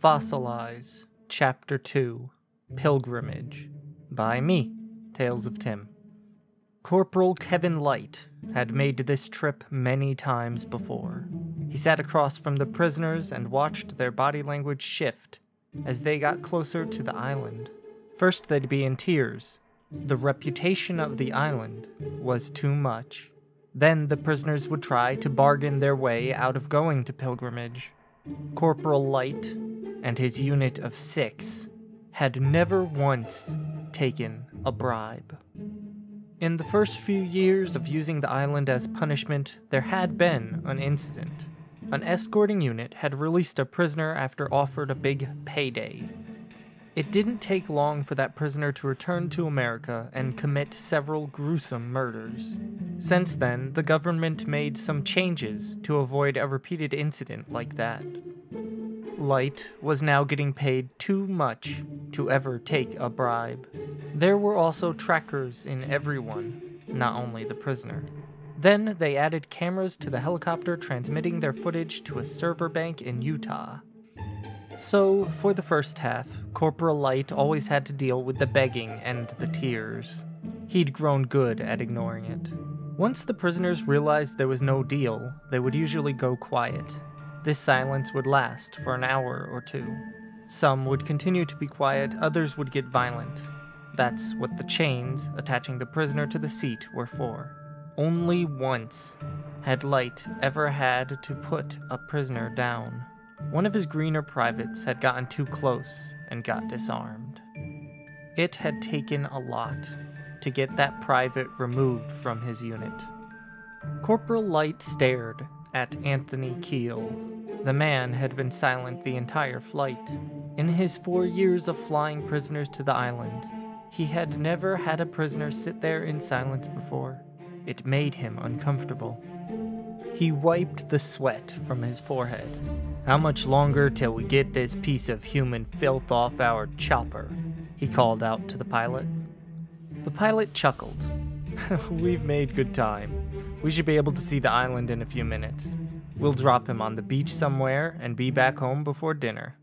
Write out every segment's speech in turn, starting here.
Fossilize, Chapter 2, Pilgrimage, by me, Tales of Tim. Corporal Kevin Light had made this trip many times before. He sat across from the prisoners and watched their body language shift as they got closer to the island. First they'd be in tears. The reputation of the island was too much. Then the prisoners would try to bargain their way out of going to pilgrimage. Corporal Light and his unit of 6 had never once taken a bribe. In the first few years of using the island as punishment, there had been an incident. An escorting unit had released a prisoner after offered a big payday. It didn't take long for that prisoner to return to America and commit several gruesome murders. Since then, the government made some changes to avoid a repeated incident like that. Light was now getting paid too much to ever take a bribe. There were also trackers in everyone, not only the prisoner. Then they added cameras to the helicopter transmitting their footage to a server bank in Utah. So, for the first half, Corporal Light always had to deal with the begging and the tears. He'd grown good at ignoring it. Once the prisoners realized there was no deal, they would usually go quiet. This silence would last for an hour or two. Some would continue to be quiet, others would get violent. That's what the chains attaching the prisoner to the seat were for. Only once had Light ever had to put a prisoner down. One of his greener privates had gotten too close and got disarmed. It had taken a lot to get that private removed from his unit. Corporal Light stared at Anthony Keal. The man had been silent the entire flight. In his 4 years of flying prisoners to the island, he had never had a prisoner sit there in silence before. It made him uncomfortable. He wiped the sweat from his forehead. "How much longer till we get this piece of human filth off our chopper?" he called out to the pilot. The pilot chuckled. "We've made good time. We should be able to see the island in a few minutes. We'll drop him on the beach somewhere and be back home before dinner."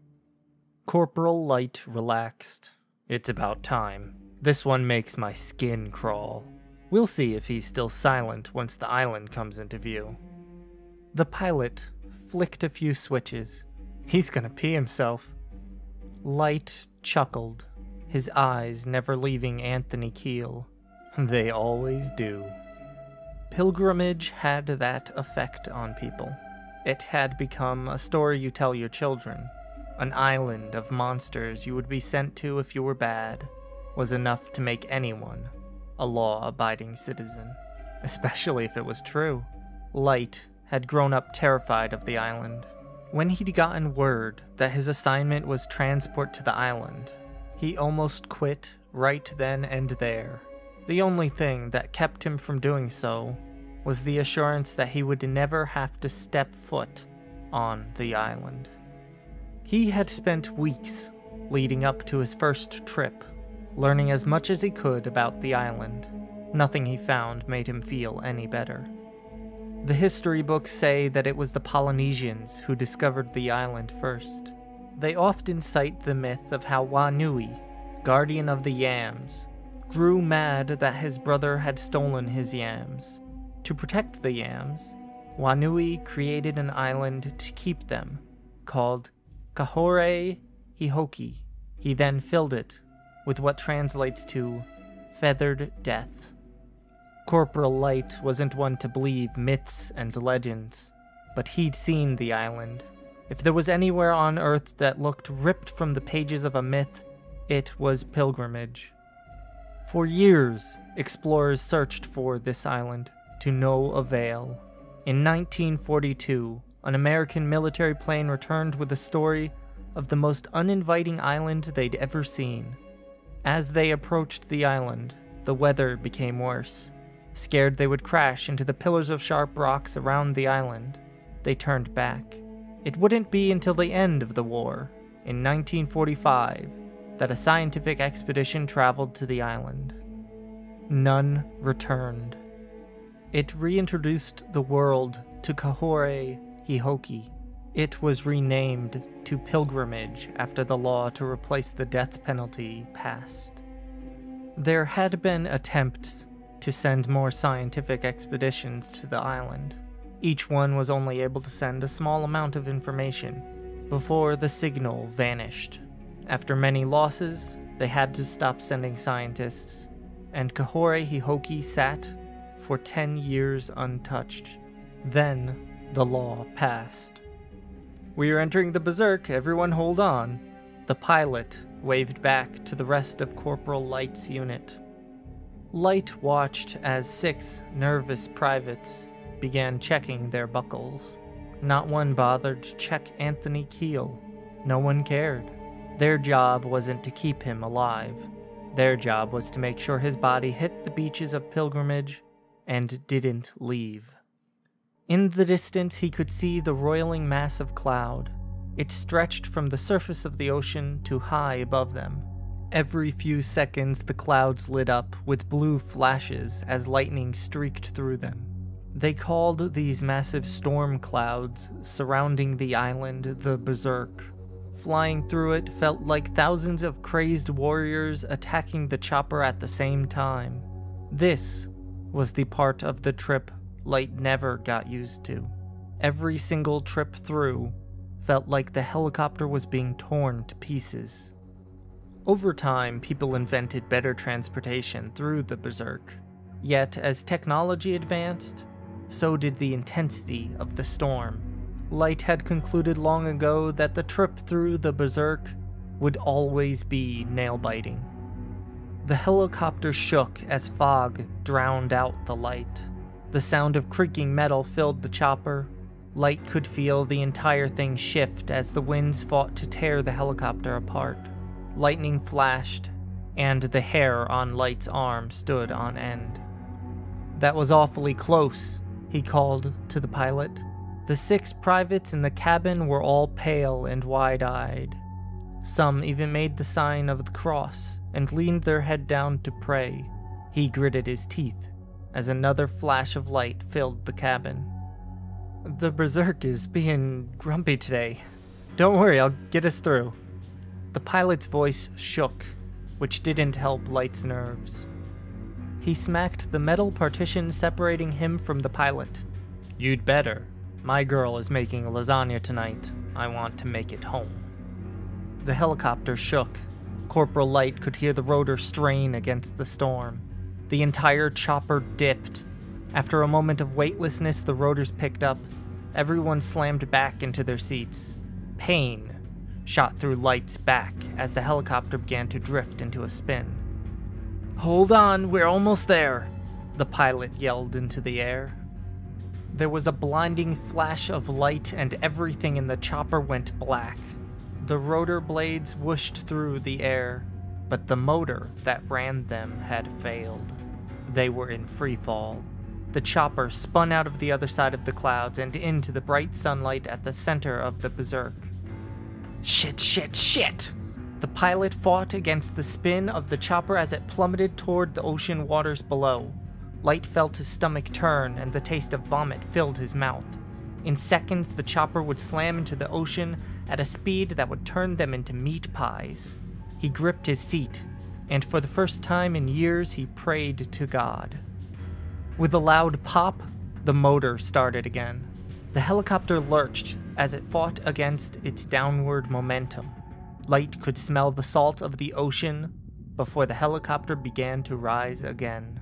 Corporal Light relaxed. "It's about time. This one makes my skin crawl. We'll see if he's still silent once the island comes into view." The pilot flicked a few switches. "He's gonna pee himself." Light chuckled, his eyes never leaving Anthony Keal. They always do. Pilgrimage had that effect on people. It had become a story you tell your children. An island of monsters you would be sent to if you were bad was enough to make anyone a law-abiding citizen, especially if it was true. Light had grown up terrified of the island. When he'd gotten word that his assignment was transport to the island, he almost quit right then and there. The only thing that kept him from doing so was the assurance that he would never have to step foot on the island. He had spent weeks leading up to his first trip, learning as much as he could about the island. Nothing he found made him feel any better. The history books say that it was the Polynesians who discovered the island first. They often cite the myth of how Wanui, guardian of the yams, grew mad that his brother had stolen his yams. To protect the yams, Wanui created an island to keep them, called Kahore Hihoki. He then filled it with what translates to feathered death. Corporal Light wasn't one to believe myths and legends, but he'd seen the island. If there was anywhere on Earth that looked ripped from the pages of a myth, it was Pilgrimage. For years, explorers searched for this island, to no avail. In 1942, an American military plane returned with a story of the most uninviting island they'd ever seen. As they approached the island, the weather became worse. Scared they would crash into the pillars of sharp rocks around the island, they turned back. It wouldn't be until the end of the war, in 1945, that a scientific expedition traveled to the island. None returned. It reintroduced the world to Kahore Hihoki. It was renamed to Pilgrimage after the law to replace the death penalty passed. There had been attempts to send more scientific expeditions to the island. Each one was only able to send a small amount of information before the signal vanished. After many losses, they had to stop sending scientists, and Kahore Hihoki sat for 10 years untouched. Then, the law passed. "We are entering the Berserk, everyone hold on." The pilot waved back to the rest of Corporal Light's unit. Light watched as 6 nervous privates began checking their buckles. Not one bothered to check Anthony Keal. No one cared. Their job wasn't to keep him alive. Their job was to make sure his body hit the beaches of Pilgrimage and didn't leave. In the distance, he could see the roiling mass of cloud. It stretched from the surface of the ocean to high above them. Every few seconds, the clouds lit up with blue flashes as lightning streaked through them. They called these massive storm clouds surrounding the island the Berserk. Flying through it felt like thousands of crazed warriors attacking the chopper at the same time. This was the part of the trip Light never got used to. Every single trip through felt like the helicopter was being torn to pieces. Over time, people invented better transportation through the Berserk. Yet, as technology advanced, so did the intensity of the storm. Light had concluded long ago that the trip through the Berserk would always be nail-biting. The helicopter shook as fog drowned out the light. The sound of creaking metal filled the chopper. Light could feel the entire thing shift as the winds fought to tear the helicopter apart. Lightning flashed, and the hair on Light's arm stood on end. "That was awfully close," he called to the pilot. The 6 privates in the cabin were all pale and wide-eyed. Some even made the sign of the cross and leaned their head down to pray. He gritted his teeth as another flash of light filled the cabin. "The Berserk is being grumpy today. Don't worry, I'll get us through." The pilot's voice shook, which didn't help Light's nerves. He smacked the metal partition separating him from the pilot. "You'd better. My girl is making lasagna tonight. I want to make it home." The helicopter shook. Corporal Light could hear the rotor strain against the storm. The entire chopper dipped. After a moment of weightlessness, the rotors picked up. Everyone slammed back into their seats. Pain shot through Light's back as the helicopter began to drift into a spin. "Hold on, we're almost there," the pilot yelled into the air. There was a blinding flash of light and everything in the chopper went black. The rotor blades whooshed through the air, but the motor that ran them had failed. They were in free fall. The chopper spun out of the other side of the clouds and into the bright sunlight at the center of the Berserk. "Shit, shit, shit!" The pilot fought against the spin of the chopper as it plummeted toward the ocean waters below. Light felt his stomach turn and the taste of vomit filled his mouth. In seconds, the chopper would slam into the ocean at a speed that would turn them into meat pies. He gripped his seat, and for the first time in years, he prayed to God. With a loud pop, the motor started again. The helicopter lurched as it fought against its downward momentum. Light could smell the salt of the ocean before the helicopter began to rise again.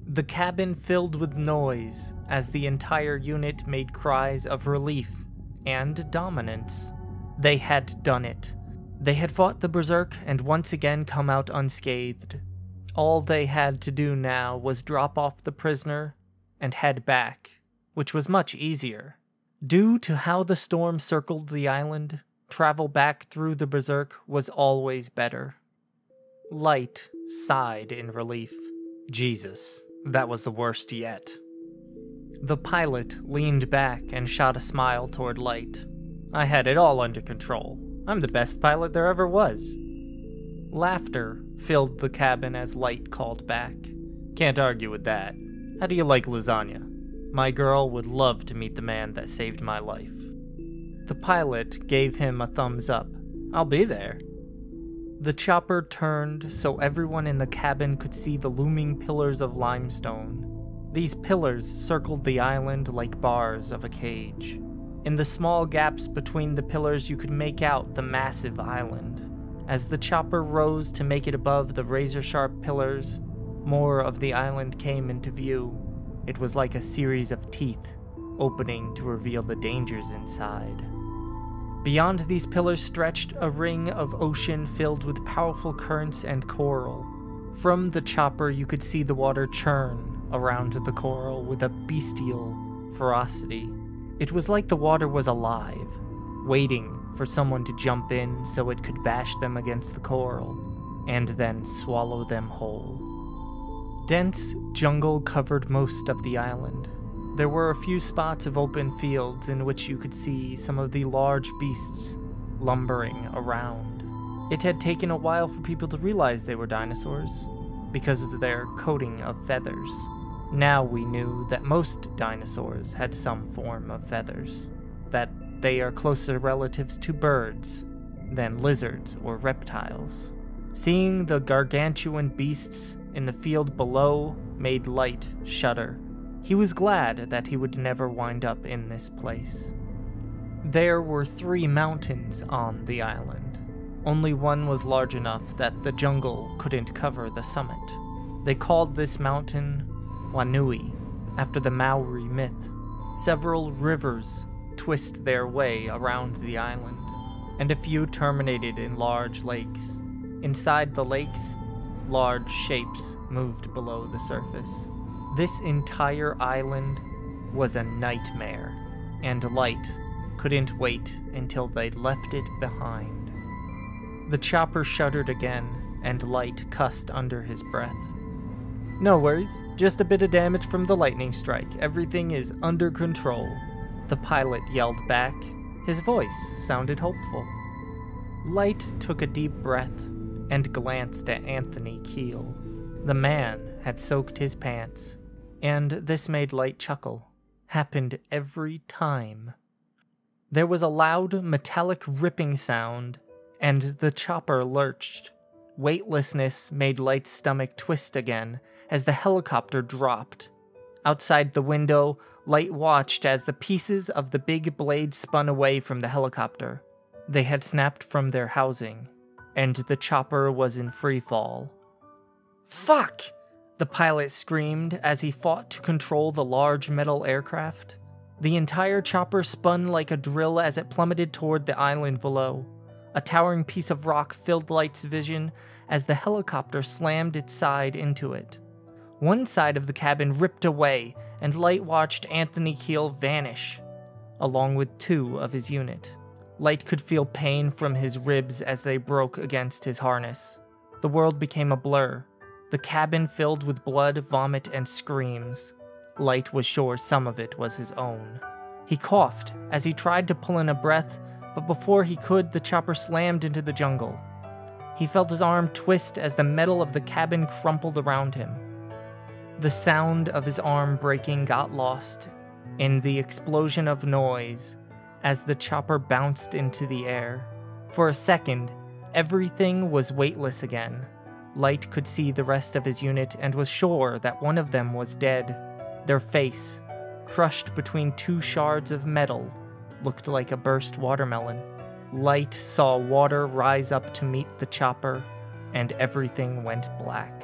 The cabin filled with noise as the entire unit made cries of relief and dominance. They had done it. They had fought the Berserk and once again come out unscathed. All they had to do now was drop off the prisoner and head back, which was much easier. Due to how the storm circled the island, travel back through the Berserk was always better. Light sighed in relief. Jesus, that was the worst yet. The pilot leaned back and shot a smile toward Light. "I had it all under control. I'm the best pilot there ever was." Laughter filled the cabin as Light called back. "Can't argue with that. How do you like lasagna? My girl would love to meet the man that saved my life." The pilot gave him a thumbs up. "I'll be there." The chopper turned so everyone in the cabin could see the looming pillars of limestone. These pillars circled the island like bars of a cage. In the small gaps between the pillars, you could make out the massive island. As the chopper rose to make it above the razor-sharp pillars, more of the island came into view. It was like a series of teeth, opening to reveal the dangers inside. Beyond these pillars stretched a ring of ocean filled with powerful currents and coral. From the chopper, you could see the water churn around the coral with a bestial ferocity. It was like the water was alive, waiting for someone to jump in so it could bash them against the coral, and then swallow them whole. Dense jungle covered most of the island. There were a few spots of open fields in which you could see some of the large beasts lumbering around. It had taken a while for people to realize they were dinosaurs, because of their coating of feathers. Now we knew that most dinosaurs had some form of feathers, that they are closer relatives to birds than lizards or reptiles. Seeing the gargantuan beasts in the field below made Light shudder. He was glad that he would never wind up in this place. There were 3 mountains on the island. Only one was large enough that the jungle couldn't cover the summit. They called this mountain Wanui, after the Maori myth. Several rivers twist their way around the island, and a few terminated in large lakes. Inside the lakes, large shapes moved below the surface. This entire island was a nightmare, and Light couldn't wait until they'd left it behind. The chopper shuddered again, and Light cussed under his breath. "No worries, just a bit of damage from the lightning strike. Everything is under control," the pilot yelled back. His voice sounded hopeful. Light took a deep breath and glanced at Anthony Keal. The man had soaked his pants, and this made Light chuckle. Happened every time. There was a loud, metallic ripping sound, and the chopper lurched. Weightlessness made Light's stomach twist again as the helicopter dropped. Outside the window, Light watched as the pieces of the big blade spun away from the helicopter. They had snapped from their housing, and the chopper was in free fall. "Fuck!" the pilot screamed as he fought to control the large metal aircraft. The entire chopper spun like a drill as it plummeted toward the island below. A towering piece of rock filled Light's vision as the helicopter slammed its side into it. One side of the cabin ripped away, and Light watched Anthony Keal vanish, along with 2 of his unit. Light could feel pain from his ribs as they broke against his harness. The world became a blur, the cabin filled with blood, vomit, and screams. Light was sure some of it was his own. He coughed as he tried to pull in a breath, but before he could, the chopper slammed into the jungle. He felt his arm twist as the metal of the cabin crumpled around him. The sound of his arm breaking got lost in the explosion of noise as the chopper bounced into the air. For a second, everything was weightless again. Light could see the rest of his unit and was sure that one of them was dead. Their face, crushed between 2 shards of metal, looked like a burst watermelon. Light saw water rise up to meet the chopper, and everything went black.